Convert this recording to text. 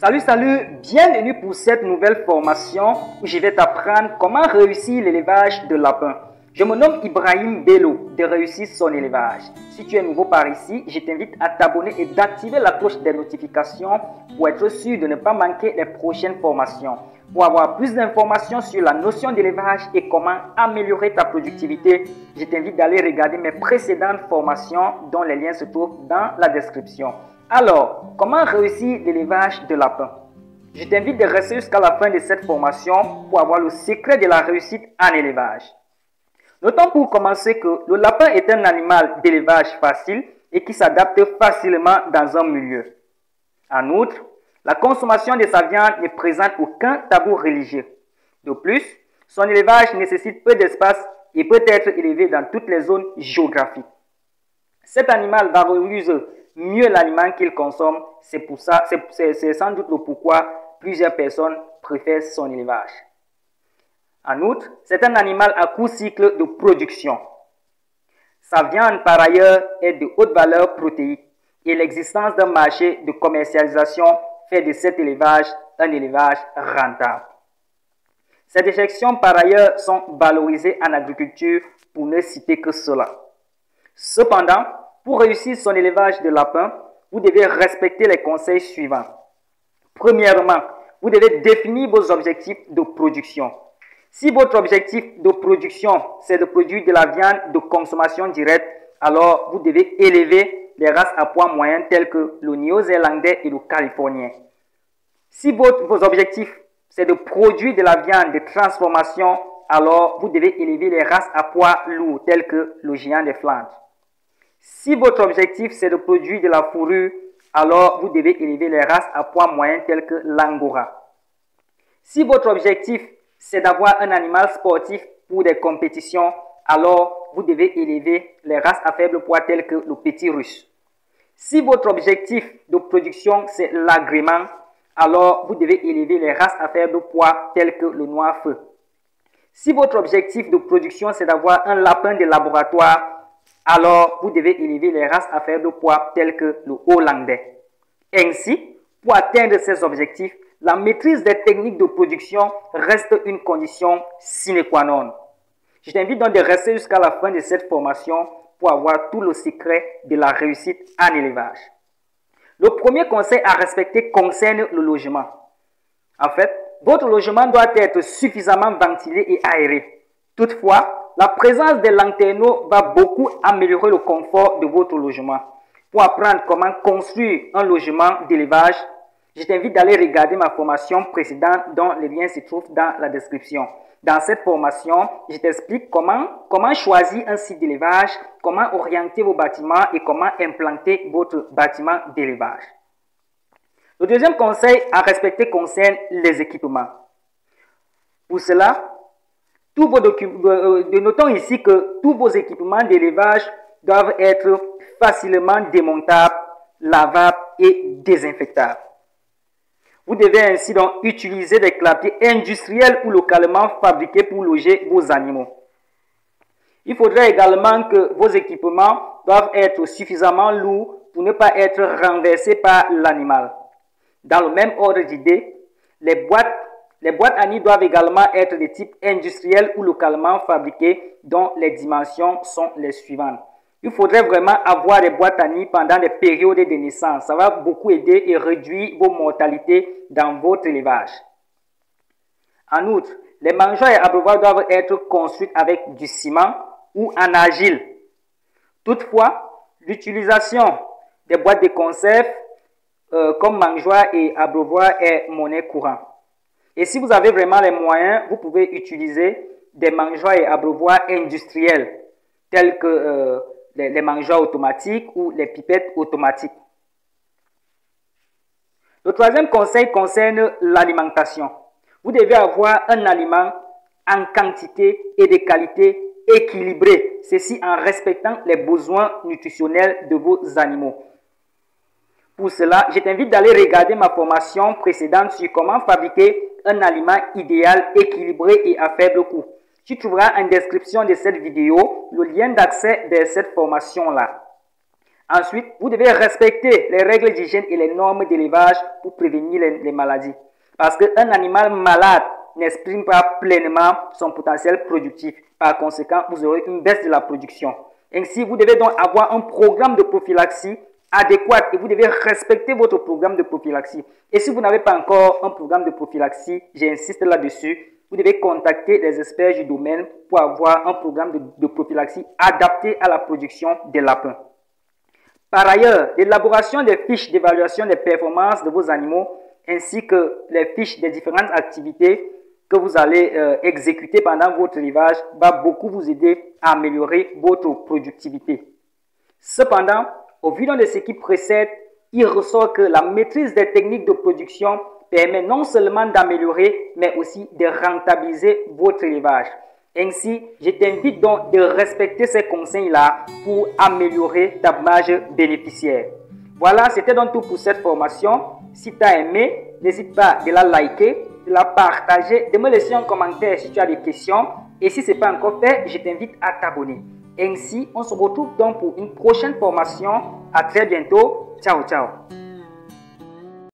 Salut, bienvenue pour cette nouvelle formation où je vais t'apprendre comment réussir l'élevage de lapins. Je me nomme Ibrahim Bello de Réussir son élevage. Si tu es nouveau par ici, je t'invite à t'abonner et d'activer la cloche des notifications pour être sûr de ne pas manquer les prochaines formations. Pour avoir plus d'informations sur la notion d'élevage et comment améliorer ta productivité, je t'invite d'aller regarder mes précédentes formations dont les liens se trouvent dans la description. Alors, comment réussir l'élevage de lapins? Je t'invite de rester jusqu'à la fin de cette formation pour avoir le secret de la réussite en élevage. Notons pour commencer que le lapin est un animal d'élevage facile et qui s'adapte facilement dans un milieu. En outre, la consommation de sa viande ne présente aucun tabou religieux. De plus, son élevage nécessite peu d'espace et peut être élevé dans toutes les zones géographiques. Cet animal valorise mieux l'aliment qu'il consomme, c'est sans doute le pourquoi plusieurs personnes préfèrent son élevage. En outre, c'est un animal à court cycle de production. Sa viande, par ailleurs, est de haute valeur protéique et l'existence d'un marché de commercialisation fait de cet élevage un élevage rentable. Ces déjections, par ailleurs, sont valorisées en agriculture pour ne citer que cela. Cependant, pour réussir son élevage de lapins, vous devez respecter les conseils suivants. Premièrement, vous devez définir vos objectifs de production. Si votre objectif de production, c'est de produire de la viande de consommation directe, alors vous devez élever les races à poids moyen telles que le néo-zélandais et le californien. Si vos objectifs, c'est de produire de la viande de transformation, alors vous devez élever les races à poids lourd telles que le géant des Flandres. Si votre objectif, c'est de produire de la fourrure, alors vous devez élever les races à poids moyen telles que l'angora. Si votre objectif, c'est d'avoir un animal sportif pour des compétitions, alors vous devez élever les races à faible poids telles que le petit russe. Si votre objectif de production, c'est l'agrément, alors vous devez élever les races à faible poids telles que le noir feu. Si votre objectif de production, c'est d'avoir un lapin de laboratoire, alors vous devez élever les races à faible poids telles que le hollandais. Ainsi, pour atteindre ces objectifs, la maîtrise des techniques de production reste une condition sine qua non. Je t'invite donc de rester jusqu'à la fin de cette formation pour avoir tout le secret de la réussite en élevage. Le premier conseil à respecter concerne le logement. En fait, votre logement doit être suffisamment ventilé et aéré. Toutefois, la présence des lanterneaux va beaucoup améliorer le confort de votre logement. Pour apprendre comment construire un logement d'élevage, je t'invite d'aller regarder ma formation précédente dont les liens se trouvent dans la description. Dans cette formation, je t'explique comment choisir un site d'élevage, comment orienter vos bâtiments et comment implanter votre bâtiment d'élevage. Le deuxième conseil à respecter concerne les équipements. Pour cela, notons ici que tous vos équipements d'élevage doivent être facilement démontables, lavables et désinfectables. Vous devez ainsi donc utiliser des clapiers industriels ou localement fabriqués pour loger vos animaux. Il faudrait également que vos équipements doivent être suffisamment lourds pour ne pas être renversés par l'animal. Dans le même ordre d'idée, les boîtes à nids doivent également être de type industriel ou localement fabriquées dont les dimensions sont les suivantes. Il faudrait vraiment avoir des boîtes à nids pendant les périodes de naissance. Ça va beaucoup aider et réduire vos mortalités dans votre élevage. En outre, les mangeoires et abreuvoirs doivent être construits avec du ciment ou en argile. Toutefois, l'utilisation des boîtes de conserve comme mangeoires et abreuvoirs est monnaie courante. Et si vous avez vraiment les moyens, vous pouvez utiliser des mangeoires et abreuvoirs industriels tels que les mangeoires automatiques ou les pipettes automatiques. Le troisième conseil concerne l'alimentation. Vous devez avoir un aliment en quantité et de qualité équilibrée, ceci en respectant les besoins nutritionnels de vos animaux. Pour cela, je t'invite d'aller regarder ma formation précédente sur comment fabriquer un aliment idéal, équilibré et à faible coût. Tu trouveras en description de cette vidéo le lien d'accès de cette formation-là. Ensuite, vous devez respecter les règles d'hygiène et les normes d'élevage pour prévenir les maladies. Parce qu'un animal malade n'exprime pas pleinement son potentiel productif. Par conséquent, vous aurez une baisse de la production. Ainsi, vous devez donc avoir un programme de prophylaxie adéquat et vous devez respecter votre programme de prophylaxie. Et si vous n'avez pas encore un programme de prophylaxie, j'insiste là-dessus, vous devez contacter les experts du domaine pour avoir un programme de prophylaxie adapté à la production des lapins. Par ailleurs, l'élaboration des fiches d'évaluation des performances de vos animaux ainsi que les fiches des différentes activités que vous allez exécuter pendant votre élevage va beaucoup vous aider à améliorer votre productivité. Cependant, au vu de ce qui précède, il ressort que la maîtrise des techniques de production permet non seulement d'améliorer, mais aussi de rentabiliser votre élevage. Ainsi, je t'invite donc de respecter ces conseils-là pour améliorer ta marge bénéficiaire. Voilà, c'était donc tout pour cette formation. Si tu as aimé, n'hésite pas de la liker, de la partager, de me laisser un commentaire si tu as des questions. Et si ce n'est pas encore fait, je t'invite à t'abonner. Ainsi, on se retrouve donc pour une prochaine formation. À très bientôt. Ciao, ciao.